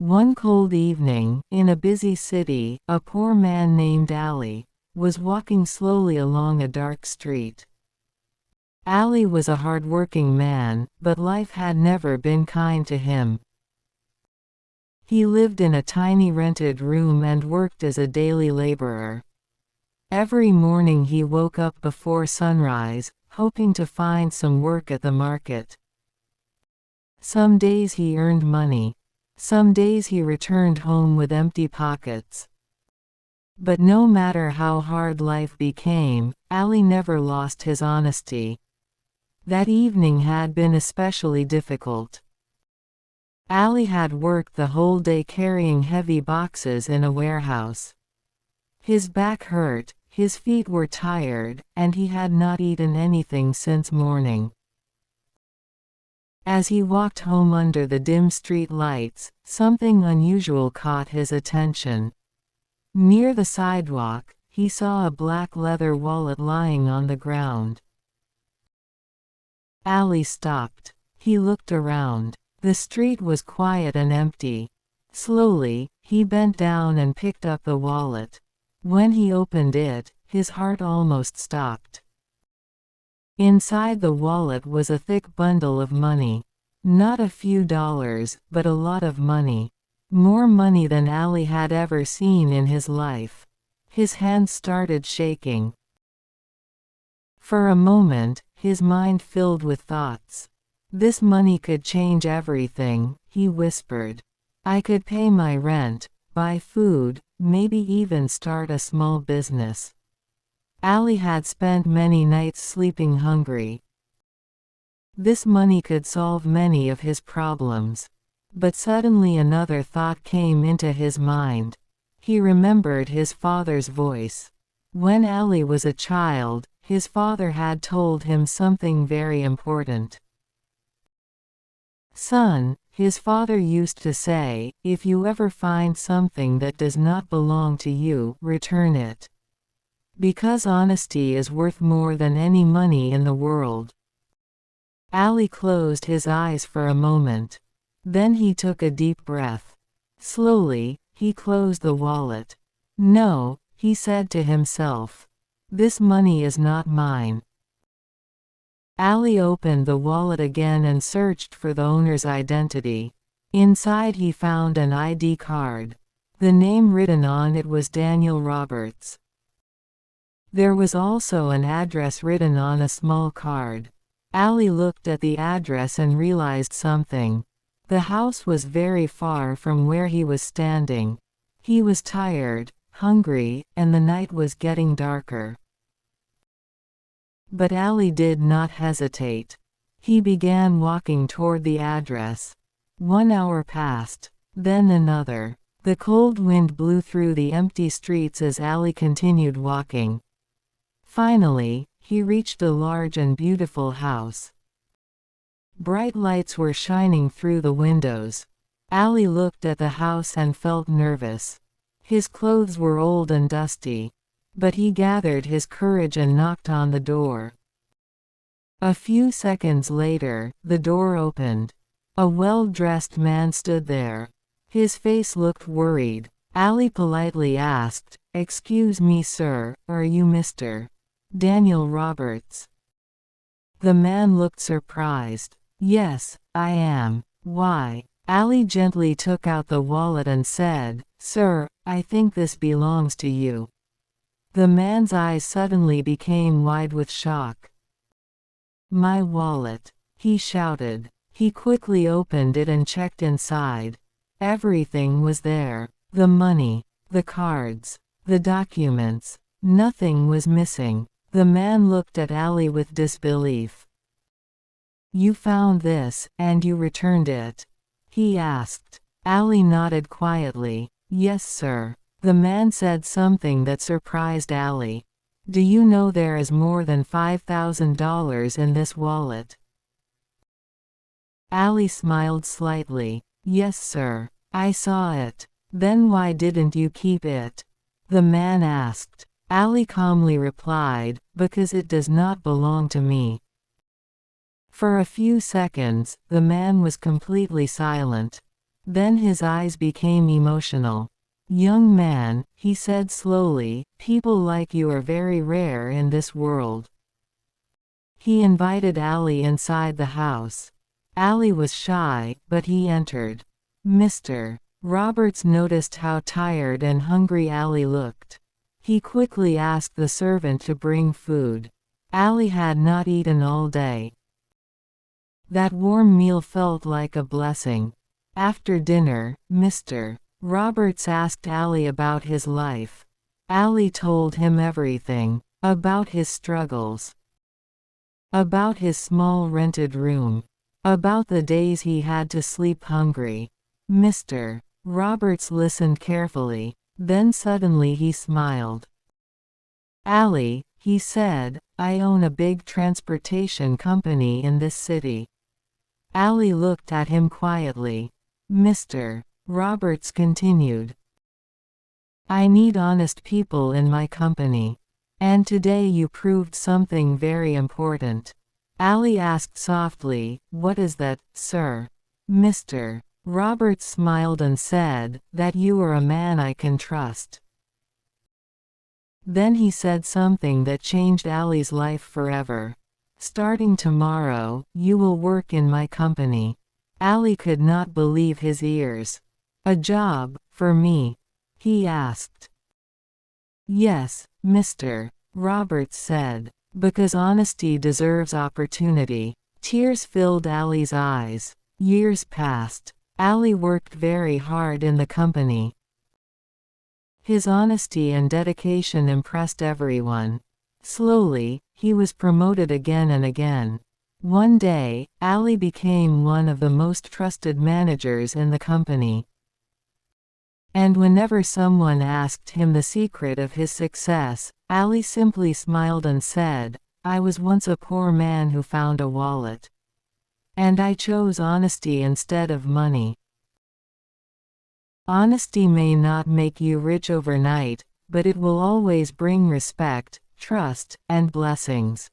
One cold evening, in a busy city, a poor man named Ali was walking slowly along a dark street. Ali was a hard-working man, but life had never been kind to him. He lived in a tiny rented room and worked as a daily laborer. Every morning he woke up before sunrise, hoping to find some work at the market. Some days he earned money. Some days he returned home with empty pockets. But no matter how hard life became, Ali never lost his honesty. That evening had been especially difficult. Ali had worked the whole day carrying heavy boxes in a warehouse. His back hurt, his feet were tired, and he had not eaten anything since morning. As he walked home under the dim street lights, something unusual caught his attention. Near the sidewalk, he saw a black leather wallet lying on the ground. Ali stopped. He looked around. The street was quiet and empty. Slowly, he bent down and picked up the wallet. When he opened it, his heart almost stopped. Inside the wallet was a thick bundle of money. Not a few dollars, but a lot of money. More money than Ali had ever seen in his life. His hands started shaking. For a moment, his mind filled with thoughts. This money could change everything, he whispered. I could pay my rent, buy food, maybe even start a small business. Ali had spent many nights sleeping hungry. This money could solve many of his problems. But suddenly another thought came into his mind. He remembered his father's voice. When Ali was a child, his father had told him something very important. Son, his father used to say, if you ever find something that does not belong to you, return it. Because honesty is worth more than any money in the world. Ali closed his eyes for a moment. Then he took a deep breath. Slowly, he closed the wallet. No, he said to himself. This money is not mine. Ali opened the wallet again and searched for the owner's identity. Inside he found an ID card. The name written on it was Daniel Roberts. There was also an address written on a small card. Ali looked at the address and realized something. The house was very far from where he was standing. He was tired, hungry, and the night was getting darker. But Ali did not hesitate. He began walking toward the address. 1 hour passed. Then another. The cold wind blew through the empty streets as Ali continued walking. Finally, he reached a large and beautiful house. Bright lights were shining through the windows. Ali looked at the house and felt nervous. His clothes were old and dusty. But he gathered his courage and knocked on the door. A few seconds later, the door opened. A well-dressed man stood there. His face looked worried. Ali politely asked, "Excuse me, sir, are you Mr. Daniel Roberts?" The man looked surprised. "Yes, I am. Why?" Ali gently took out the wallet and said, "Sir, I think this belongs to you." The man's eyes suddenly became wide with shock. "My wallet!" he shouted. He quickly opened it and checked inside. Everything was there. The money, the cards, the documents. Nothing was missing. The man looked at Ali with disbelief. "You found this, and you returned it?" he asked. Ali nodded quietly. "Yes, sir." The man said something that surprised Ali. "Do you know there is more than $5,000 in this wallet?" Ali smiled slightly. "Yes, sir. I saw it." "Then why didn't you keep it?" the man asked. Ali calmly replied, "Because it does not belong to me." For a few seconds, the man was completely silent. Then his eyes became emotional. "Young man," he said slowly, "people like you are very rare in this world." He invited Ali inside the house. Ali was shy, but he entered. Mr. Roberts noticed how tired and hungry Ali looked. He quickly asked the servant to bring food. Ali had not eaten all day. That warm meal felt like a blessing. After dinner, Mr. Roberts asked Ali about his life. Ali told him everything. About his struggles. About his small rented room. About the days he had to sleep hungry. Mr. Roberts listened carefully. Then suddenly he smiled. "Ali," he said, "I own a big transportation company in this city." Ali looked at him quietly. Mr. Roberts continued. "I need honest people in my company. And today you proved something very important." Ali asked softly, "What is that, sir?" Mr. Roberts smiled and said, "That you are a man I can trust." Then he said something that changed Ali's life forever. "Starting tomorrow, you will work in my company." Ali could not believe his ears. "A job, for me?" he asked. "Yes, Mr. Roberts said. Because honesty deserves opportunity." Tears filled Ali's eyes. Years passed. Ali worked very hard in the company. His honesty and dedication impressed everyone. Slowly, he was promoted again and again. One day, Ali became one of the most trusted managers in the company. And whenever someone asked him the secret of his success, Ali simply smiled and said, "I was once a poor man who found a wallet. And I chose honesty instead of money." Honesty may not make you rich overnight, but it will always bring respect, trust, and blessings.